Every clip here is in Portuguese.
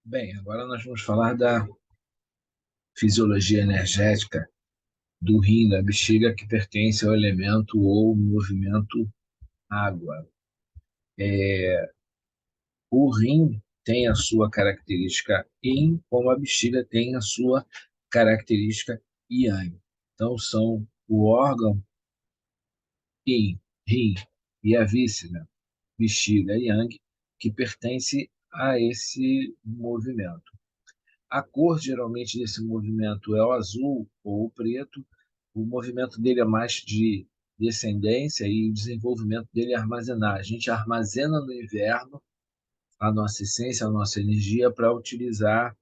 Bem, agora nós vamos falar da fisiologia energética do rim, da bexiga, que pertence ao elemento ou movimento água. O rim tem a sua característica yin, como a bexiga tem a sua característica yang. Então, são o órgão yin, rim, e a víscera, bexiga e yang, que pertence a esse movimento. A cor, geralmente, desse movimento é o azul ou o preto. O movimento dele é mais de descendência e o desenvolvimento dele é armazenar. A gente armazena no inverno a nossa essência, a nossa energia para utilizar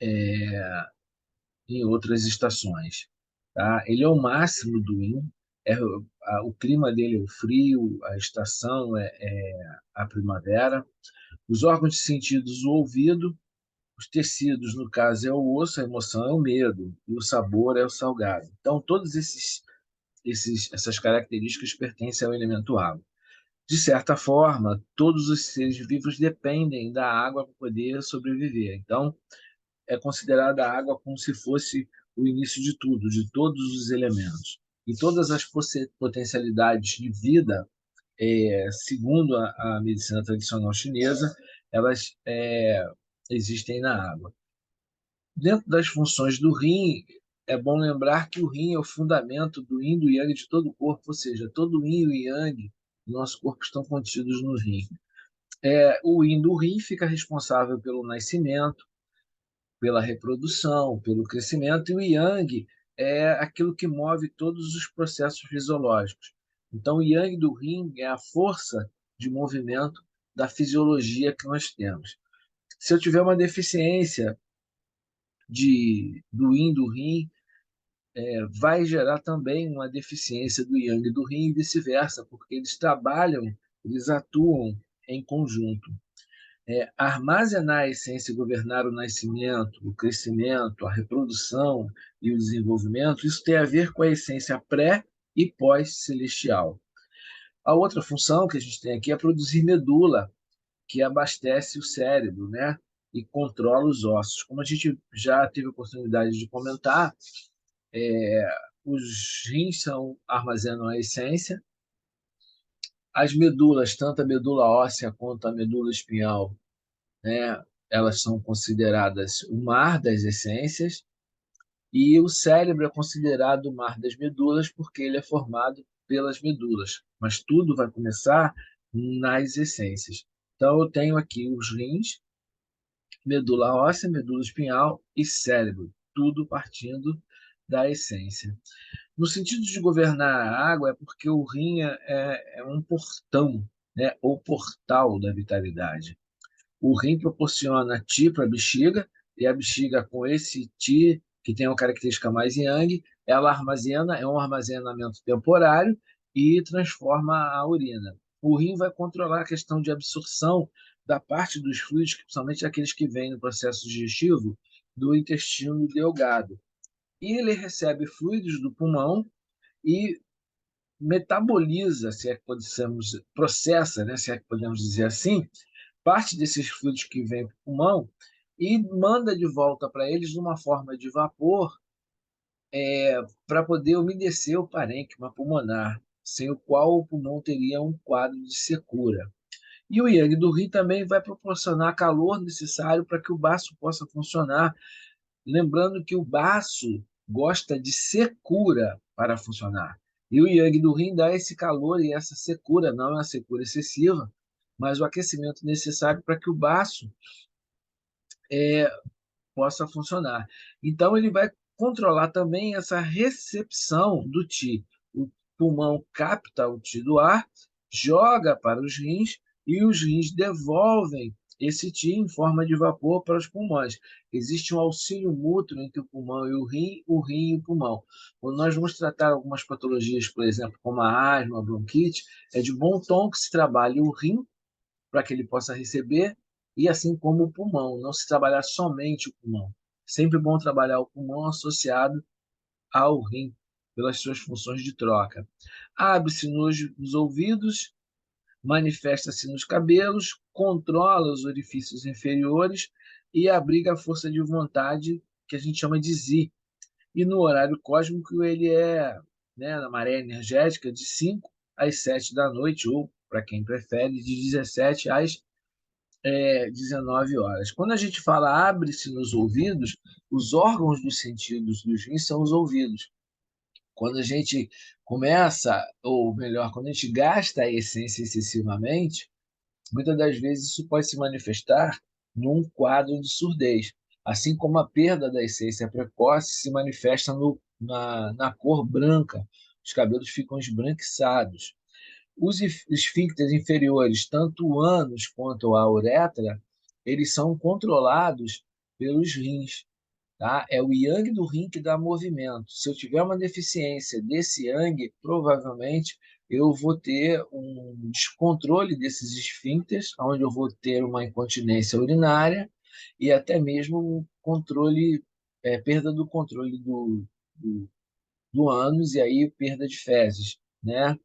em outras estações. Tá? Ele é o máximo do Yin. O clima dele é o frio, a estação é a primavera. Os órgãos de sentidos, o ouvido. Os tecidos, no caso, é o osso, a emoção é o medo, e o sabor é o salgado. Então, todos essas características pertencem ao elemento água. De certa forma, todos os seres vivos dependem da água para poder sobreviver. Então, é considerada a água como se fosse o início de tudo, de todos os elementos. E todas as potencialidades de vida, segundo a medicina tradicional chinesa, elas existem na água. Dentro das funções do rim, é bom lembrar que o rim é o fundamento do yin e do yang de todo o corpo, ou seja, todo o yin e o yang do nosso corpo estão contidos no rim. O yin do rim fica responsável pelo nascimento, pela reprodução, pelo crescimento, e o yang é aquilo que move todos os processos fisiológicos. Então, o yang do rim é a força de movimento da fisiologia que nós temos. Se eu tiver uma deficiência do yin do rim, vai gerar também uma deficiência do yang e do rim e vice-versa, porque eles trabalham, eles atuam em conjunto. Armazenar a essência e governar o nascimento, o crescimento, a reprodução e o desenvolvimento, isso tem a ver com a essência pré e pós-celestial. A outra função que a gente tem aqui é produzir medula, que abastece o cérebro, né? E controla os ossos. Como a gente já teve a oportunidade de comentar, os rins armazenam a essência, as medulas, tanto a medula óssea quanto a medula espinhal, né, elas são consideradas o mar das essências, e o cérebro é considerado o mar das medulas porque ele é formado pelas medulas, mas tudo vai começar nas essências. Então eu tenho aqui os rins, medula óssea, medula espinhal e cérebro, tudo partindo da essência. No sentido de governar a água, é porque o rim é um portão, né, ou portal da vitalidade. O rim proporciona Ti para a bexiga, e a bexiga, com esse Ti, que tem uma característica mais yang, ela armazena, é um armazenamento temporário e transforma a urina. O rim vai controlar a questão de absorção da parte dos fluidos, principalmente aqueles que vêm no processo digestivo, do intestino delgado. E ele recebe fluidos do pulmão e metaboliza, se é que podemos, processa, né, se é que podemos dizer assim, parte desses fluidos que vem para o pulmão e manda de volta para eles numa forma de vapor para poder umedecer o parênquima pulmonar, sem o qual o pulmão teria um quadro de secura. E o yang do rim também vai proporcionar calor necessário para que o baço possa funcionar, lembrando que o baço gosta de secura para funcionar. E o yang do rim dá esse calor e essa secura, não é uma secura excessiva, mas o aquecimento necessário para que o baço possa funcionar. Então, ele vai controlar também essa recepção do Ti. O pulmão capta o Ti do ar, joga para os rins e os rins devolvem esse Ti em forma de vapor para os pulmões. Existe um auxílio mútuo entre o pulmão e o rim e o pulmão. Quando nós vamos tratar algumas patologias, por exemplo, como a asma, a bronquite, é de bom tom que se trabalhe o rim para que ele possa receber, e assim como o pulmão, não se trabalhar somente o pulmão. Sempre bom trabalhar o pulmão associado ao rim, pelas suas funções de troca. Abre-se nos ouvidos, manifesta-se nos cabelos, controla os orifícios inferiores e abriga a força de vontade que a gente chama de Zi. E no horário cósmico ele é, né, na maré energética, de 5 às 7 da noite, ou, para quem prefere, de 17 às 19 horas. Quando a gente fala abre-se nos ouvidos, os órgãos dos sentidos dos rins são os ouvidos. Quando a gente começa, ou melhor, quando a gente gasta a essência excessivamente, muitas das vezes isso pode se manifestar num quadro de surdez, assim como a perda da essência precoce se manifesta na cor branca, os cabelos ficam esbranquiçados. Os esfíncteres inferiores, tanto o ânus quanto a uretra, eles são controlados pelos rins. Tá? É o yang do rim que dá movimento. Se eu tiver uma deficiência desse yang, provavelmente eu vou ter um descontrole desses esfíncteres, onde eu vou ter uma incontinência urinária e até mesmo um controle, perda do controle do ânus e aí perda de fezes, né?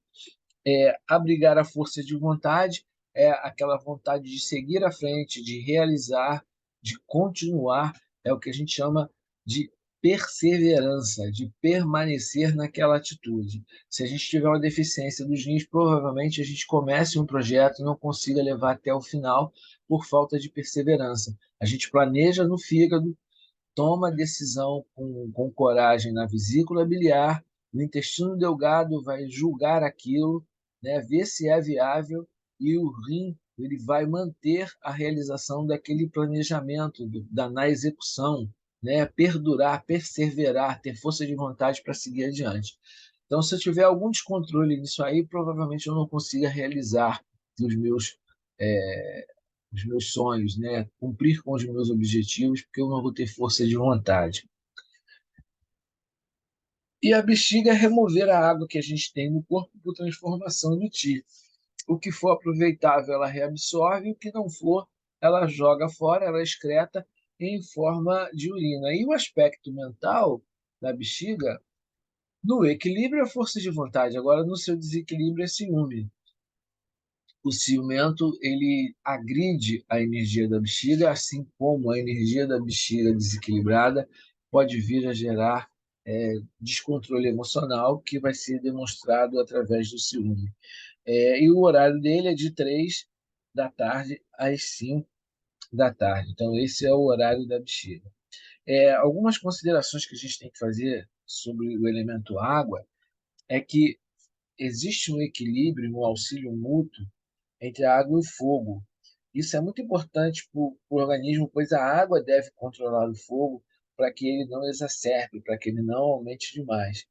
Abrigar a força de vontade é aquela vontade de seguir à frente, de realizar, de continuar, é o que a gente chama de perseverança, de permanecer naquela atitude. Se a gente tiver uma deficiência dos rins, provavelmente a gente comece um projeto e não consiga levar até o final por falta de perseverança. A gente planeja no fígado, toma a decisão com coragem na vesícula biliar, o intestino delgado vai julgar aquilo, né, ver se é viável, e o rim ele vai manter a realização daquele planejamento, na execução, né, perdurar, perseverar, ter força de vontade para seguir adiante. Então, se eu tiver algum descontrole nisso aí, provavelmente eu não consiga realizar os meus é, os meus sonhos, né? Cumprir com os meus objetivos, porque eu não vou ter força de vontade. E a bexiga é remover a água que a gente tem no corpo por transformação do ti. O que for aproveitável, ela reabsorve, o que não for, ela joga fora, ela excreta em forma de urina. E o aspecto mental da bexiga, no equilíbrio, é força de vontade. Agora, no seu desequilíbrio, é ciúme. O ciumento ele agride a energia da bexiga, assim como a energia da bexiga desequilibrada pode vir a gerar descontrole emocional, que vai ser demonstrado através do ciúme. E o horário dele é de 3 da tarde às 5 da tarde. Então, esse é o horário da bexiga. Algumas considerações que a gente tem que fazer sobre o elemento água é que existe um equilíbrio, um auxílio mútuo entre a água e o fogo. Isso é muito importante para o organismo, pois a água deve controlar o fogo para que ele não exacerbe, para que ele não aumente demais.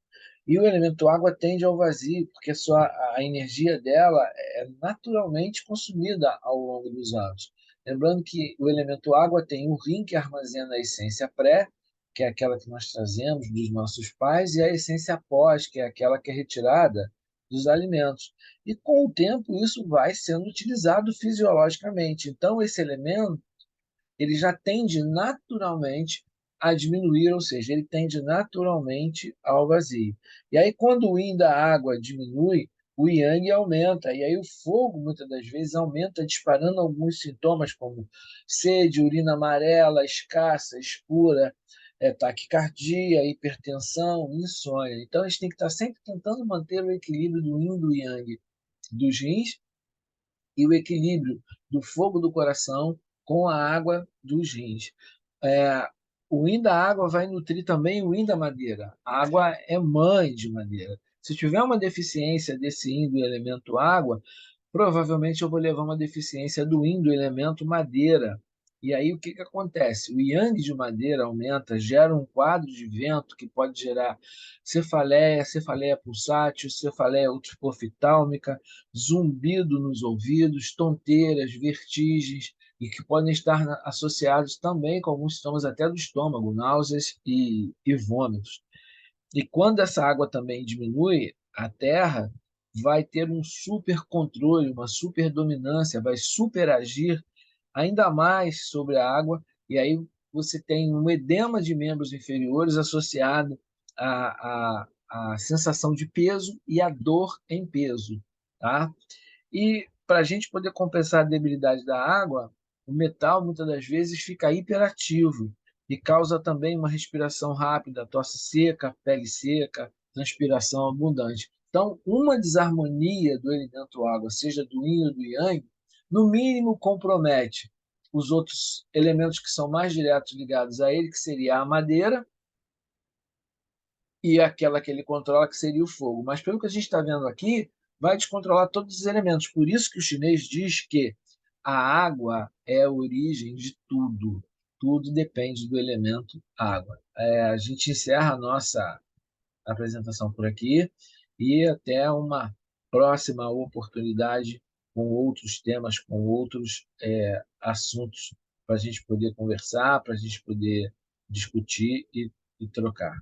E o elemento água tende ao vazio, porque a energia dela é naturalmente consumida ao longo dos anos. Lembrando que o elemento água tem o rim que armazena a essência pré, que é aquela que nós trazemos dos nossos pais, e a essência pós, que é aquela que é retirada dos alimentos. E com o tempo isso vai sendo utilizado fisiologicamente. Então esse elemento ele já tende naturalmente a diminuir, ou seja, ele tende naturalmente ao vazio. E aí quando o yin da água diminui, o yang aumenta, e aí o fogo muitas das vezes aumenta, disparando alguns sintomas como sede, urina amarela, escassa, escura, taquicardia, hipertensão, insônia. Então a gente tem que estar sempre tentando manter o equilíbrio do yin e do yang dos rins e o equilíbrio do fogo do coração com a água dos rins. É, o yin da água vai nutrir também o yin da madeira. A água é mãe de madeira. Se tiver uma deficiência desse yin do elemento água, provavelmente eu vou levar uma deficiência do yin do elemento madeira. E aí o que, que acontece? O yang de madeira aumenta, gera um quadro de vento que pode gerar cefaleia, cefaleia pulsátil, cefaleia oftalmicá, zumbido nos ouvidos, tonteiras, vertigens, e que podem estar associados também com alguns sintomas até do estômago, náuseas e vômitos. E quando essa água também diminui, a Terra vai ter um super controle, uma super dominância, vai superagir ainda mais sobre a água, e aí você tem um edema de membros inferiores associado à sensação de peso e à dor em peso. Tá? E para a gente poder compensar a debilidade da água, o metal muitas das vezes fica hiperativo e causa também uma respiração rápida, tosse seca, pele seca, transpiração abundante. Então, uma desarmonia do elemento água, seja do yin ou do yang, no mínimo compromete os outros elementos que são mais diretos ligados a ele, que seria a madeira, e aquela que ele controla, que seria o fogo. Mas pelo que a gente está vendo aqui, vai descontrolar todos os elementos. Por isso que o chinês diz que a água é a origem de tudo. Tudo depende do elemento água. A gente encerra a nossa apresentação por aqui e até uma próxima oportunidade com outros temas, com outros assuntos para a gente poder conversar, para a gente poder discutir e trocar.